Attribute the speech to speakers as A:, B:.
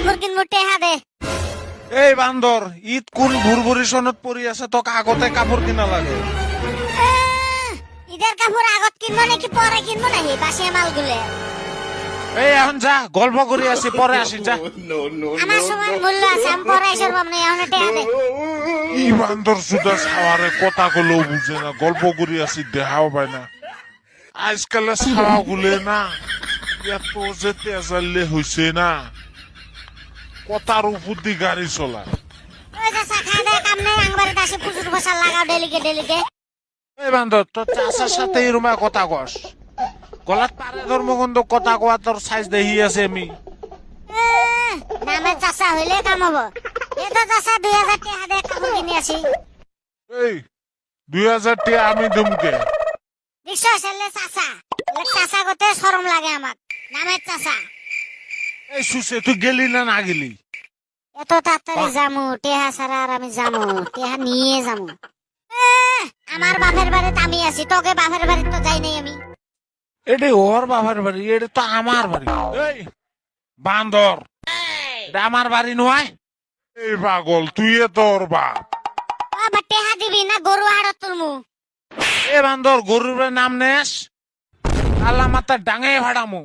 A: কাপড় কিনবো টেহা দে।
B: এই বান্দর ঈদ কোন ভুরভুরি সনত পরি আছে তোক আগতে কাপড় কিনা লাগে।
A: ঈদের কাপড় আগত কিনবো নাকি পরে কিনবো নাকি বাসিয়া মালগুলো?
B: এই এখন যা গল্প করি আসি পরে আসি যা।
A: আমার সময় মূল্য আছে, আমি পরে এসে পাবো না, এখন টেহা দে।
B: ই বান্দর সুদা সাওয়ারে কথা গুলো বুঝে না, গল্প করি আসি দেখাও পায় না। আজকালে সাওয়া গুলে না এত যে তেজাল্লে হয়েছে না, কথার উপর দি গাড়ি চলায়।
A: ওই যে চা খাই দে, কাম নেই, আংবাড়িতে আসে প্রচুর বসা লাগাও ডেলিকে ডেলিকে।
B: এই বান্দর তোর চাষার সাথে এরমা কথা কস, গলাত পারে ধর্মগন্ধ কথা কোয়া তোর সাইজ দেখি আছে আমি।
A: নামে চাষা হইলে কাম হবো। এ তো চাষা 2000 টাকা দে কাপড় কিনে আসি।
B: এই 2000 টাকা আমি দুমকে।
A: দেখছো ছেলে চাষা, চাষা করতে শরম লাগে আমার। নামের চাষা।
B: এই সুসে তুই গেলি না না গেলি?
A: এত তাড়াতাড়ি যামু, টেহা ছাড়া আর আমি যামু, টেহা নিয়ে যামু। আমার বাপের বাড়িতে আমি আছি, তোকে বাপের বাড়িতে তো যাই নাই আমি।
B: এটি ওর বাবার বাড়ি, এটা তো আমার বাড়ি। এই বান্দর, এটা আমার বাড়ি নয়। এই পাগল তুই তোর বাপ।
A: আবার টেহা দিবি না গরু হাড়ত তুলমু?
B: এ বান্দর গরুর নাম নেস, আল্লাহ মাতা ডাঙে ভাড়ামু।